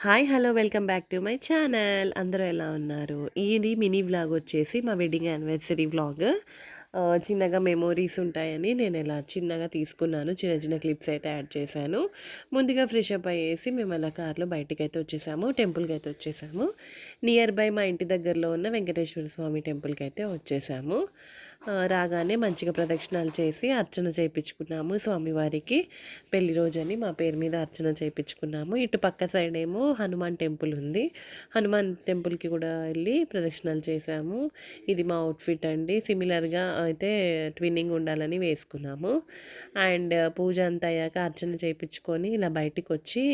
Hi hello welcome back to my channel. అందరూ ఎలా ఉన్నారు? ఇది మినీ వ్లాగ్ వచ్చేసి మా వెడ్డింగ్ యానివర్సరీ వ్లాగ్. చిన్నగా మెమోరీస్ ఉంటాయని నేను ఇలా చిన్నగా తీసుకున్నాను. చిన్న చిన్న క్లిప్స్ అయితే యాడ్ చేశాను. ముందుగా ఫ్రెష్ అప్ అయ్యేసి మేము అలా కార్లో బయటికైతే వచ్చేసాము. టెంపుల్కి అయితే వచ్చేసాము. నియర్ బై మా ఇంటి దగ్గరలో ఉన్న వెంకటేశ్వర స్వామి టెంపుల్కి అయితే వచ్చేసాము. రాగానే మంచిగా ప్రదక్షిణాలు చేసి అర్చన చేయించుకున్నాము స్వామివారికి. పెళ్లి రోజని మా పేరు మీద అర్చన చేయించుకున్నాము. ఇటు పక్క సైడ్ ఏమో హనుమాన్ టెంపుల్ ఉంది. హనుమాన్ టెంపుల్కి కూడా వెళ్ళి ప్రదక్షిణాలు చేసాము. ఇది మా అవుట్ఫిట్ అండి. సిమిలర్గా అయితే ట్విన్నింగ్ ఉండాలని వేసుకున్నాము. అండ్ పూజ అంతా అయ్యాక అర్చన చేయించుకొని ఇలా బయటికి వచ్చి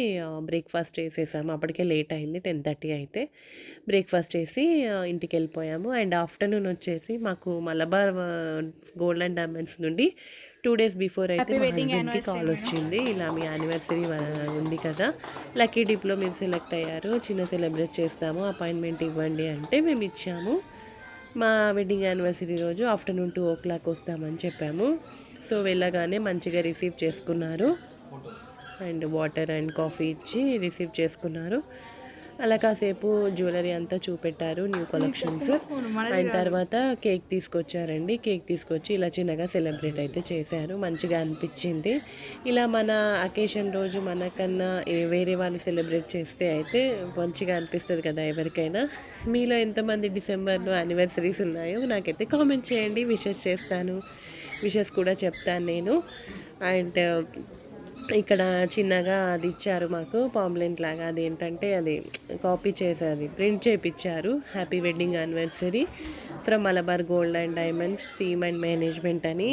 బ్రేక్ఫాస్ట్ చేసేసాము. అప్పటికే లేట్ అయింది, 10:30 అయితే. బ్రేక్ఫాస్ట్ చేసి ఇంటికి వెళ్ళిపోయాము. అండ్ ఆఫ్టర్నూన్ వచ్చేసి మాకు మలబార్ గోల్డ్ అండ్ డైమండ్స్ నుండి 2 days బిఫోర్ అయితే మా హస్బెండ్కి కాల్ వచ్చింది. ఇలా మీ యానివర్సరీ ఉంది కదా, లక్కీ డిప్లో మీరు సెలెక్ట్ అయ్యారు, చిన్న సెలబ్రేట్ చేస్తాము, అపాయింట్మెంట్ ఇవ్వండి అంటే మేము ఇచ్చాము. మా వెడ్డింగ్ యానివర్సరీ రోజు ఆఫ్టర్నూన్ 2 o'clock వస్తామని చెప్పాము. సో వెళ్ళగానే మంచిగా రిసీవ్ చేసుకున్నారు. అండ్ వాటర్ అండ్ కాఫీ ఇచ్చి రిసీవ్ చేసుకున్నారు. అలా కాసేపు జ్యువెలరీ అంతా చూపెట్టారు, న్యూ కలెక్షన్స్. అండ్ తర్వాత కేక్ తీసుకొచ్చారండి. కేక్ తీసుకొచ్చి ఇలా చిన్నగా సెలబ్రేట్ అయితే చేశారు. మంచిగా అనిపించింది. ఇలా మన అకేషన్ రోజు మనకన్నా వేరే వాళ్ళు సెలబ్రేట్ చేస్తే అయితే మంచిగా అనిపిస్తుంది కదా ఎవరికైనా. మీలో ఎంతమంది డిసెంబర్లో యానివర్సరీస్ ఉన్నాయో నాకైతే కామెంట్ చేయండి. విషెస్ చేస్తాను, విషెస్ కూడా చెప్తాను నేను. అండ్ ఇక్కడ చిన్నగా అది ఇచ్చారు మాకు, పాంప్లెంట్ లాగా. అది ఏంటంటే అది కాపీ చేసేది ప్రింట్ చేయించారు. Happy wedding anniversary from Malabar gold and diamonds team and management అని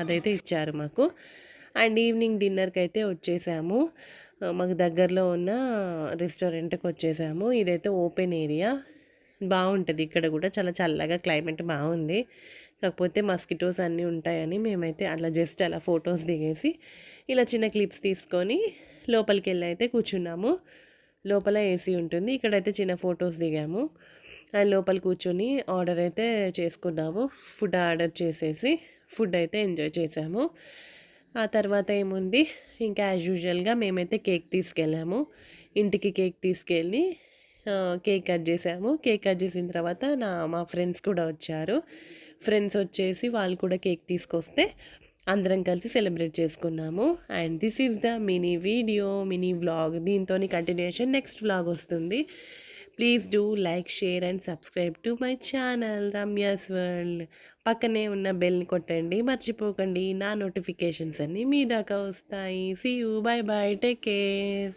అదైతే ఇచ్చారు మాకు. అండ్ ఈవినింగ్ డిన్నర్కి అయితే వచ్చేసాము. మాకు దగ్గరలో ఉన్న రెస్టారెంట్కి వచ్చేసాము. ఇదైతే ఓపెన్ ఏరియా, బాగుంటుంది. ఇక్కడ కూడా చాలా చల్లగా, క్లైమేట్ బాగుంది. కాకపోతే మస్కిటోస్ అన్నీ ఉంటాయని మేమైతే అలా జస్ట్ అలా ఫొటోస్ దిగేసి ఇలా చిన్న క్లిప్స్ తీసుకొని లోపలికి వెళ్ళి అయితే కూర్చున్నాము. లోపల ఏసీ ఉంటుంది. ఇక్కడైతే చిన్న ఫొటోస్ దిగాము. అండ్ లోపల కూర్చొని ఆర్డర్ అయితే చేసుకున్నాము. ఫుడ్ ఆర్డర్ చేసేసి ఫుడ్ అయితే ఎంజాయ్ చేసాము. ఆ తర్వాత ఏముంది, ఇంకా యాజ్ యూజువల్గా మేమైతే కేక్ తీసుకెళ్ళాము. ఇంటికి కేక్ తీసుకెళ్ళి కేక్ కట్ చేసాము. కేక్ కట్ చేసిన తర్వాత మా ఫ్రెండ్స్ కూడా వచ్చారు. ఫ్రెండ్స్ వచ్చేసి వాళ్ళు కూడా కేక్ తీసుకొస్తే అందరం కలిసి సెలబ్రేట్ చేసుకున్నాము. And this is the mini video, mini vlog. దీంతో కంటిన్యూషన్ నెక్స్ట్ వ్లాగ్ వస్తుంది. Please do like, share and subscribe to my channel Ramya's world. పక్కనే ఉన్న బెల్ని కొట్టండి మర్చిపోకండి. నా నోటిఫికేషన్స్ అన్నీ మీ దాకా వస్తాయి. See you, bye bye, take care.